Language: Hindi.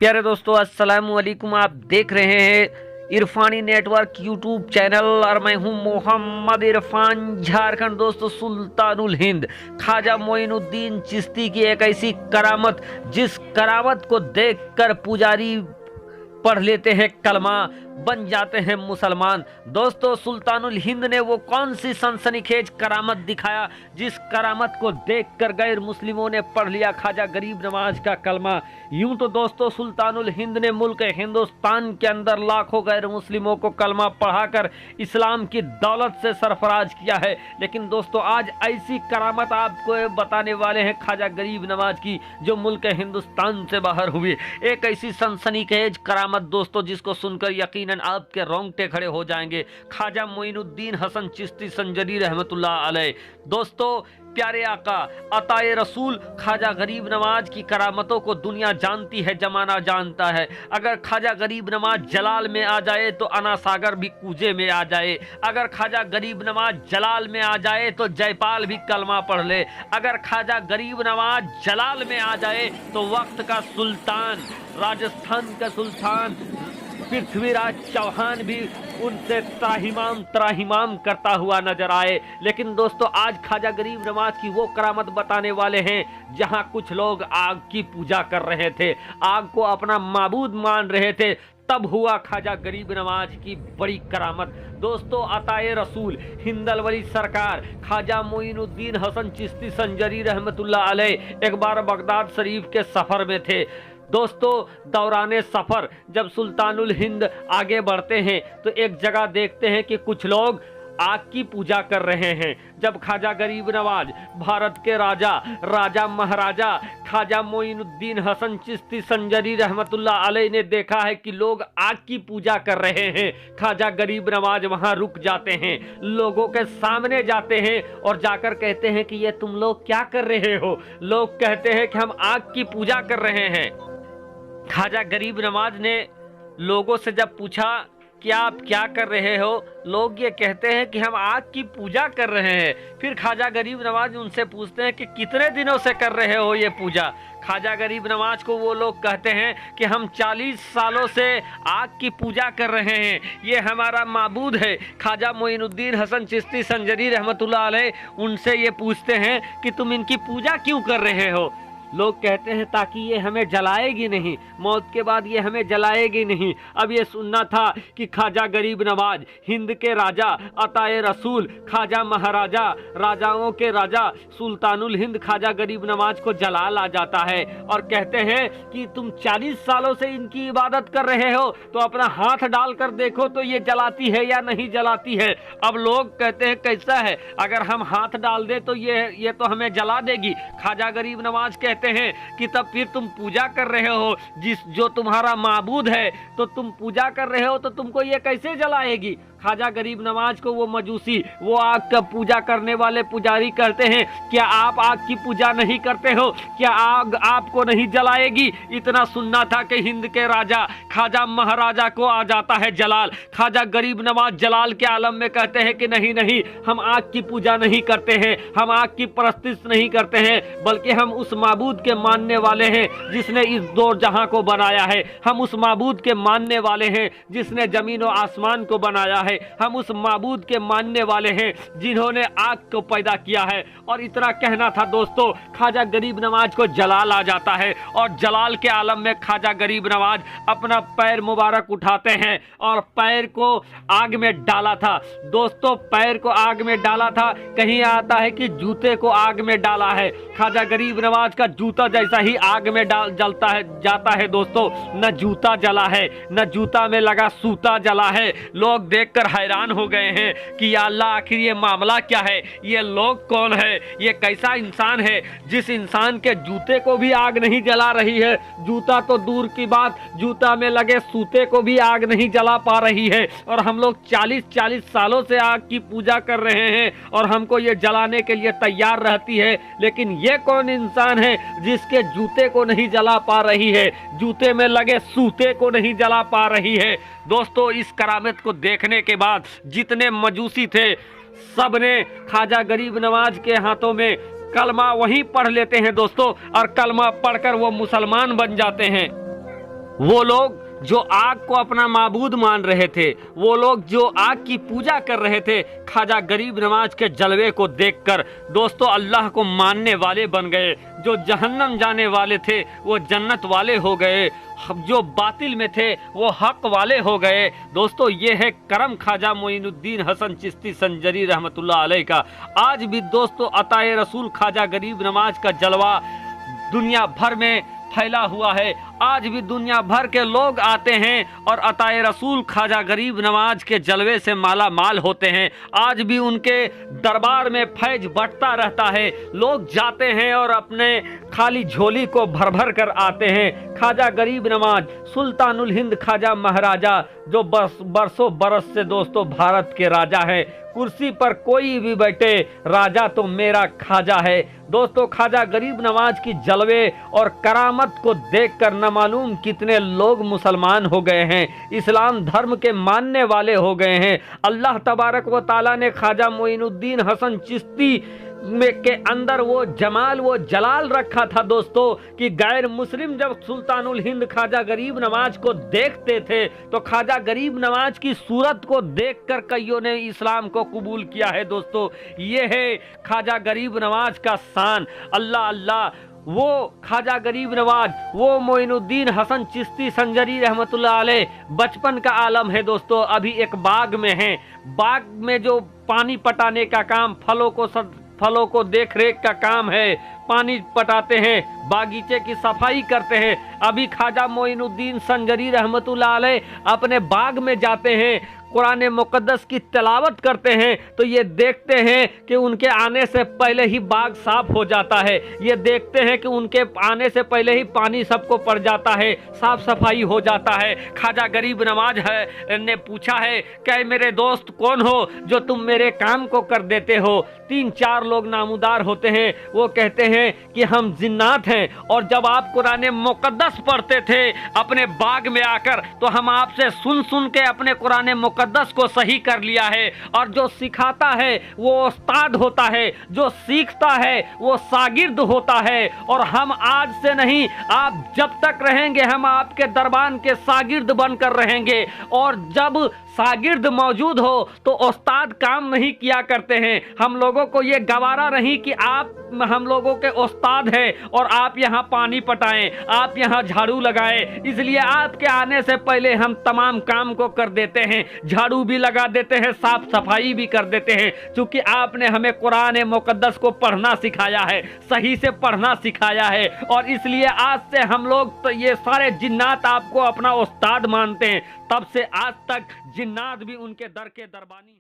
प्यारे दोस्तों, अस्सलाम वालेकुम। आप देख रहे हैं इरफानी नेटवर्क यूट्यूब चैनल और मैं हूं मोहम्मद इरफान झारखंड। दोस्तों, सुल्तानुल हिंद ख्वाजा मोइनुद्दीन चिश्ती की एक ऐसी करामत, जिस करामत को देखकर पुजारी पढ़ लेते हैं कलमा, बन जाते हैं मुसलमान। दोस्तों, सुल्तानुल हिंद ने वो कौन सी सनसनीखेज करामत दिखाया जिस करामत को देखकर गैर मुस्लिमों ने पढ़ लिया ख्वाजा गरीब नवाज का कलमा। यूं तो दोस्तों, सुल्तानुल हिंद ने मुल्क हिंदुस्तान के अंदर लाखों गैर मुस्लिमों को कलमा पढ़ाकर इस्लाम की दौलत से सरफराज किया है, लेकिन दोस्तों आज ऐसी करामत आपको बताने वाले हैं ख्वाजा गरीब नवाज की, जो मुल्क हिंदुस्तान से बाहर हुई। एक ऐसी सनसनीखेज करामत दोस्तों, जिसको सुनकर यकीनन आपके रोंगटे खड़े हो जाएंगे। ख्वाजा मोइनुद्दीन हसन चिश्ती संजरी रहमतुल्लाह अलैह। दोस्तों, प्यारे आका अताए रसूल ख्वाजा गरीब नवाज की करामतों को दुनिया जानती है, जमाना जानता है। अगर ख्वाजा गरीब नवाज जलाल में आ जाए तो अना सागर भी कूजे में आ जाए। अगर ख्वाजा गरीब नवाज जलाल में आ जाए तो जयपाल भी कलमा पढ़ ले। अगर ख्वाजा गरीब नवाज जलाल में आ जाए तो वक्त का सुल्तान, राजस्थान का सुल्तान पृथ्वीराज चौहान भी उनसे त्राहिमाम करता हुआ नजर आए। लेकिन दोस्तों, आज ख्वाजा गरीब नवाज की वो करामत बताने वाले हैं जहां कुछ लोग आग की पूजा कर रहे थे, आग को अपना माबूद मान रहे थे। तब हुआ ख्वाजा गरीब नवाज की बड़ी करामत। दोस्तों, अताए रसूल हिंदल वली सरकार ख्वाजा मोइनुद्दीन हसन चिश्ती संजरी रहमतुल्लाह अलैह एक बार बगदाद शरीफ के सफर में थे। दोस्तों, दौराने सफर जब सुल्तानुल हिंद आगे बढ़ते हैं तो एक जगह देखते हैं कि कुछ लोग आग की पूजा कर रहे हैं। जब ख्वाजा गरीब नवाज भारत के राजा महाराजा ख्वाजा मोइनुद्दीन हसन चिश्ती संजरी रहमतुल्लाह अलैह ने देखा है कि लोग आग की पूजा कर रहे हैं, ख्वाजा गरीब नवाज वहां रुक जाते हैं, लोगों के सामने जाते हैं और जाकर कहते हैं कि ये तुम लोग क्या कर रहे हो। लोग कहते हैं कि हम आग की पूजा कर रहे हैं। ख्वाजा गरीब नवाज ने लोगों से जब पूछा कि आप क्या कर रहे हो, लोग ये कहते हैं कि हम आग की पूजा कर रहे हैं। फिर ख्वाजा गरीब नवाज उनसे पूछते हैं कि कितने दिनों से कर रहे हो ये पूजा। ख्वाजा गरीब नवाज को वो लोग कहते हैं कि हम 40 सालों से आग की पूजा कर रहे हैं, ये हमारा माबूद है। ख्वाजा मोइनुद्दीन हसन चिश्ती संजरी रहमतुल्लाह अलैह उनसे ये पूछते हैं कि तुम इनकी पूजा क्यों कर रहे हो। लोग कहते हैं ताकि ये हमें जलाएगी नहीं, मौत के बाद ये हमें जलाएगी नहीं। अब ये सुनना था कि ख्वाजा गरीब नवाज हिंद के राजा अताए रसूल ख्वाजा महाराजा राजाओं के राजा सुल्तानुल हिंद ख्वाजा गरीब नवाज को जला ला जाता है और कहते हैं कि तुम 40 सालों से इनकी इबादत कर रहे हो, तो अपना हाथ डालकर देखो तो ये जलाती है या नहीं जलाती है। अब लोग कहते हैं कैसा है, अगर हम हाथ डाल दे तो ये तो हमें जला देगी। ख्वाजा गरीब नवाज कहते हैं कि तब फिर तुम पूजा कर रहे हो जो तुम्हारा माबूद है, तो तुम पूजा कर रहे हो तो तुमको ये कैसे जलाएगी। ख्वाजा गरीब नवाज को वो मजूसी, वो आग का पूजा करने वाले पुजारी कहते हैं, क्या आप आग की पूजा नहीं करते हो, क्या आग आपको नहीं जलाएगी। इतना सुनना था कि हिंद के राजा ख्वाजा महाराजा को आ जाता है जलाल। ख्वाजा गरीब नवाज जलाल के आलम में कहते हैं कि नहीं नहीं, हम आग की पूजा नहीं करते हैं, हम आग की परस्तिश नहीं करते हैं, बल्कि हम उस माबूद के मानने वाले हैं जिसने इस दो जहां को बनाया है। हम उस माबूद के मानने वाले हैं जिसने जमीन और आसमान को बनाया है। हम उस माबूद के मानने वाले हैं जिन्होंने आग को पैदा किया है। और इतना कहना था दोस्तों, ख्वाजा गरीब नवाज को जलाल आ जाता है और जलाल के आलम में ख्वाजा गरीब नवाज अपना पैर मुबारक उठाते हैं और पैर को आग में डाला था। दोस्तों, पैर को आग में डाला था, कहीं आता है कि जूते को आग में डाला है। ख्वाजा गरीब नवाज का जूता जैसा ही आग में जलता है जाता है। दोस्तों, न जूता जला है, न जूता में लगा सूता जला है। लोग देखकर हैरान हो गए हैं कि या अल्लाह, आखिर ये मामला क्या है, ये लोग कौन है, ये कैसा इंसान है जिस इंसान के जूते को भी आग नहीं जला रही है। जूता तो दूर की बात, जूता में लगे सूते को भी आग नहीं जला पा रही है। और हम लोग 40 सालों से आग की पूजा कर रहे हैं और हमको ये जलाने के लिए तैयार रहती है। लेकिन ये कौन इंसान है जिसके जूते को नहीं जला पा रही है, जूते में लगे सूते को नहीं जला पा रही है। दोस्तों, इस करामत को देखने के बाद जितने मजूसी थे, सब ने ख्वाजा गरीब नवाज के हाथों में कलमा वहीं पढ़ लेते हैं दोस्तों, और कलमा पढ़कर वो मुसलमान बन जाते हैं। वो लोग जो आग को अपना माबूद मान रहे थे, वो लोग जो आग की पूजा कर रहे थे, ख्वाजा गरीब नवाज के जलवे को देखकर दोस्तों अल्लाह को मानने वाले बन गए। जो जहन्नम जाने वाले थे वो जन्नत वाले हो गए, जो बातिल में थे वो हक वाले हो गए। दोस्तों ये है करम ख्वाजा मोइनुद्दीन हसन चिश्ती संजरी रहमतुल्लाह अलैह का। आज भी दोस्तों अताए रसूल ख्वाजा गरीब नवाज का जलवा दुनिया भर में फैला हुआ है। आज भी दुनिया भर के लोग आते हैं और अताए रसूल ख्वाजा गरीब नवाज के जलवे से माला माल होते हैं। आज भी उनके दरबार में फैज बंटता रहता है, लोग जाते हैं और अपने खाली झोली को भर भर कर आते हैं। ख्वाजा गरीब नवाज सुल्तानुल हिंद ख्वाजा महाराजा जो बरसों बरस से दोस्तों भारत के राजा हैं। कुर्सी पर कोई भी बैठे, राजा तो मेरा ख्वाजा है। दोस्तों ख्वाजा गरीब नवाज की जलवे और करामत को देखकर न मालूम कितने लोग मुसलमान हो गए हैं, इस्लाम धर्म के मानने वाले हो गए हैं। अल्लाह तबारक व ताला ने ख्वाजा मोइनुद्दीन हसन चिश्ती में के अंदर वो जमाल वो जलाल रखा था दोस्तों कि गैर मुस्लिम जब सुल्तानुल हिंद ख्वाजा गरीब नवाज को देखते थे तो ख्वाजा गरीब नवाज की सूरत को देखकर कईयों ने इस्लाम को कबूल किया है। दोस्तों ये है ख्वाजा गरीब नवाज का शान। अल्लाह अल्लाह, वो ख्वाजा गरीब नवाज, वो मोइनुद्दीन हसन चिश्ती संजरी रहमतुल्लाह अलैह बचपन का आलम है दोस्तों। अभी एक बाग में है, बाग में जो पानी पटाने का काम, फलों को देख रेख का काम है, पानी पटाते हैं, बागीचे की सफाई करते हैं। अभी ख्वाजा मोइनुद्दीन संजरी रहमतुल्लाह अलैह अपने बाग में जाते हैं, कुरान मुकद्दस की तिलावत करते हैं तो ये देखते हैं कि उनके आने से पहले ही बाग साफ हो जाता है। ये देखते हैं कि उनके आने से पहले ही पानी सबको पड़ जाता है, साफ सफाई हो जाता है। ख्वाजा गरीब नवाज ने पूछा है कि मेरे दोस्त कौन हो जो तुम मेरे काम को कर देते हो। 3-4 लोग नामुदार होते हैं, वो कहते हैं कि हम जिन्नात हैं और जब आप कुरान मुकद्दस पढ़ते थे अपने बाग में आकर तो हम आपसे सुन सुन के अपने कुरान मुकद्दस को सही कर लिया है। और जो सिखाता है वो उस्ताद होता है, जो सीखता है वो शागिर्द होता है। और हम आज से नहीं, आप जब तक रहेंगे हम आपके दरबार के शागिर्द बनकर रहेंगे। और जब शागिर्द मौजूद हो तो उस्ताद काम नहीं किया करते हैं। हम लोगों को ये गवारा नहीं कि आप हम लोगों के उस्ताद हैं और आप यहाँ पानी पटाएं, आप यहाँ झाड़ू लगाएं। इसलिए आपके आने से पहले हम तमाम काम को कर देते हैं, झाड़ू भी लगा देते हैं, साफ सफाई भी कर देते हैं। क्योंकि आपने हमें कुरान मुकद्दस को पढ़ना सिखाया है, सही से पढ़ना सिखाया है। और इसलिए आज से हम लोग तो ये सारे जिन्नात आपको अपना उस्ताद मानते हैं। तब से आज तक जिन्नात भी उनके दर के दरबानी हैं।